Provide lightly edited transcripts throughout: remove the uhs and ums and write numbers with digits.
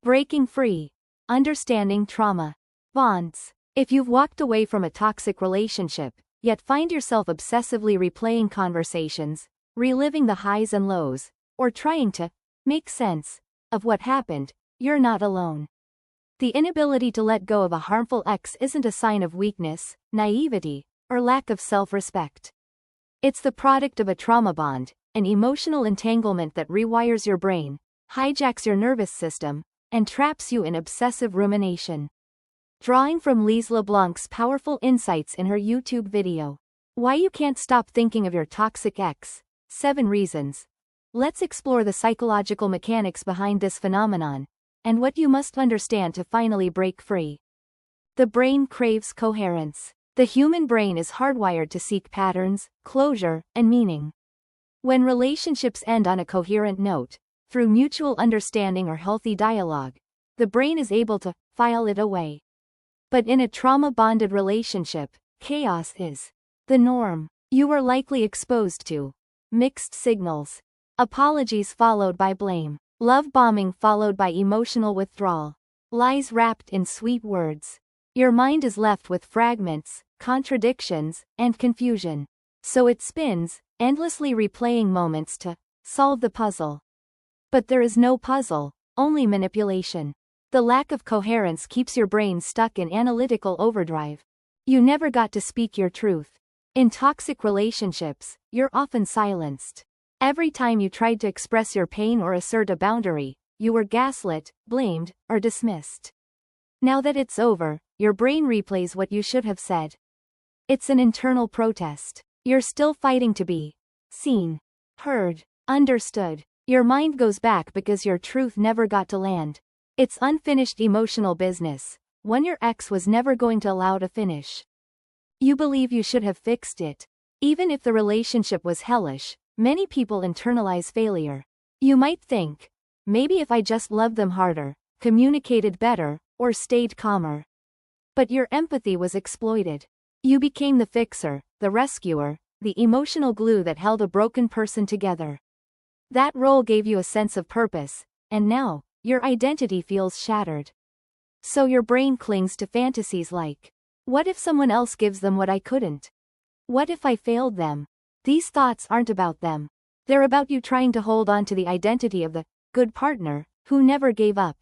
Breaking free. Understanding trauma. Bonds. If you've walked away from a toxic relationship, yet find yourself obsessively replaying conversations, reliving the highs and lows, or trying to make sense of what happened, you're not alone. The inability to let go of a harmful ex isn't a sign of weakness, naivety, or lack of self-respect. It's the product of a trauma bond, an emotional entanglement that rewires your brain, hijacks your nervous system, and traps you in obsessive rumination. Drawing from Lise Leblanc's powerful insights in her YouTube video, Why You Can't Stop Thinking of Your Toxic Ex, 7 Reasons, let's explore the psychological mechanics behind this phenomenon, and what you must understand to finally break free. The brain craves coherence. The human brain is hardwired to seek patterns, closure, and meaning. When relationships end on a coherent note, through mutual understanding or healthy dialogue, the brain is able to file it away. But in a trauma-bonded relationship, chaos is the norm. You were likely exposed to mixed signals. Apologies followed by blame. Love bombing followed by emotional withdrawal. Lies wrapped in sweet words. Your mind is left with fragments, contradictions, and confusion. So it spins, endlessly replaying moments to solve the puzzle. But there is no puzzle, only manipulation. The lack of coherence keeps your brain stuck in analytical overdrive. You never got to speak your truth. In toxic relationships, you're often silenced. Every time you tried to express your pain or assert a boundary, you were gaslit, blamed, or dismissed. Now that it's over, your brain replays what you should have said. It's an internal protest. You're still fighting to be seen, heard, understood. Your mind goes back because your truth never got to land. It's unfinished emotional business, one your ex was never going to allow to finish. You believe you should have fixed it. Even if the relationship was hellish, many people internalize failure. You might think, maybe if I just loved them harder, communicated better, or stayed calmer. But your empathy was exploited. You became the fixer, the rescuer, the emotional glue that held a broken person together. That role gave you a sense of purpose, and now, your identity feels shattered. So your brain clings to fantasies like, what if someone else gives them what I couldn't? What if I failed them? These thoughts aren't about them. They're about you trying to hold on to the identity of the good partner who never gave up.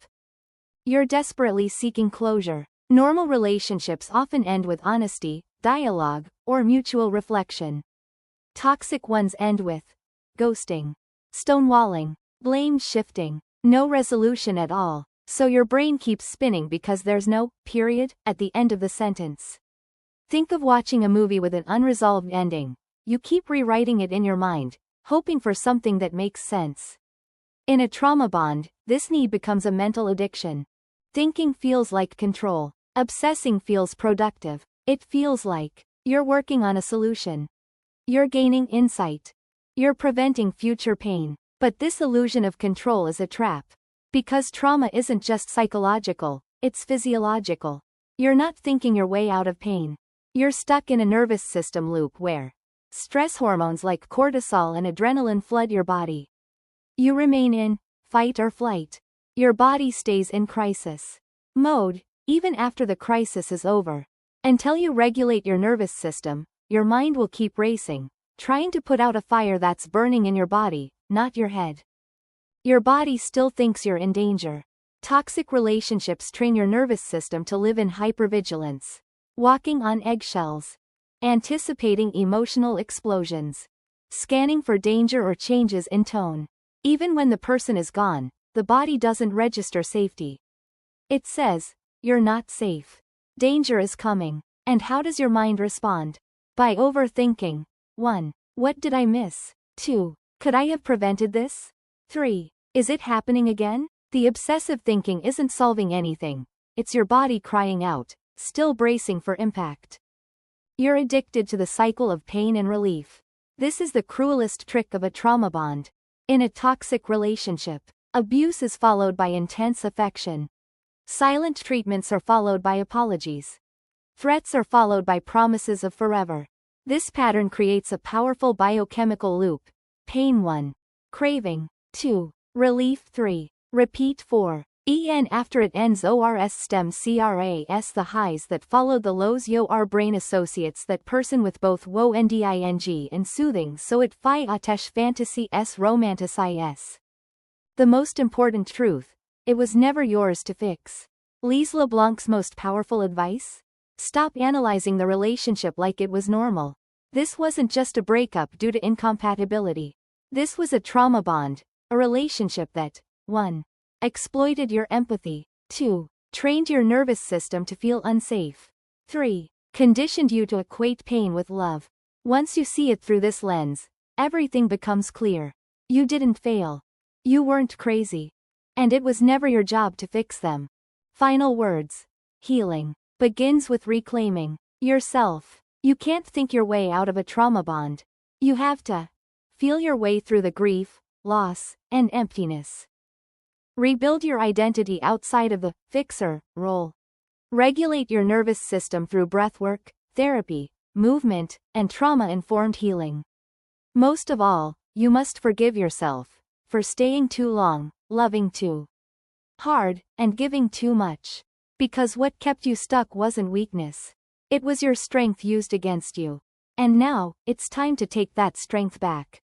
You're desperately seeking closure. Normal relationships often end with honesty, dialogue, or mutual reflection. Toxic ones end with ghosting, stonewalling, blame shifting, no resolution at all. So your brain keeps spinning because there's no period at the end of the sentence. Think of watching a movie with an unresolved ending. You keep rewriting it in your mind, hoping for something that makes sense. In a trauma bond, this need becomes a mental addiction. Thinking feels like control. Obsessing feels productive. It feels like you're working on a solution. You're gaining insight. You're preventing future pain. But this illusion of control is a trap. Because trauma isn't just psychological, it's physiological. You're not thinking your way out of pain. You're stuck in a nervous system loop where stress hormones like cortisol and adrenaline flood your body. You remain in fight or flight. Your body stays in crisis mode, even after the crisis is over. Until you regulate your nervous system, your mind will keep racing, trying to put out a fire that's burning in your body, not your head. Your body still thinks you're in danger. Toxic relationships train your nervous system to live in hypervigilance, walking on eggshells, anticipating emotional explosions, scanning for danger or changes in tone. Even when the person is gone, the body doesn't register safety. It says, you're not safe. Danger is coming. And how does your mind respond? By overthinking. 1. What did I miss? 2. Could I have prevented this? 3. Is it happening again? The obsessive thinking isn't solving anything. It's your body crying out, still bracing for impact. You're addicted to the cycle of pain and relief. This is the cruelest trick of a trauma bond. In a toxic relationship, abuse is followed by intense affection. Silent treatments are followed by apologies. Threats are followed by promises of forever. This pattern creates a powerful biochemical loop. Pain 1. Craving 2. Relief 3. Repeat 4. En after it ends ors stem cras the highs that followed the lows yo our brain associates that person with both woe and ding and soothing so it fi atesh fantasy s romanticize. The most important truth, it was never yours to fix. Lise Leblanc's most powerful advice? Stop analyzing the relationship like it was normal. This wasn't just a breakup due to incompatibility. This was a trauma bond, a relationship that, 1. Exploited your empathy. 2. Trained your nervous system to feel unsafe. 3. Conditioned you to equate pain with love. Once you see it through this lens, everything becomes clear. You didn't fail. You weren't crazy. And it was never your job to fix them. Final words. Healing begins with reclaiming yourself. You can't think your way out of a trauma bond. You have to feel your way through the grief, loss, and emptiness. Rebuild your identity outside of the fixer role. Regulate your nervous system through breathwork, therapy, movement, and trauma-informed healing. Most of all, you must forgive yourself for staying too long, loving too hard, and giving too much. Because what kept you stuck wasn't weakness. It was your strength used against you. And now, it's time to take that strength back.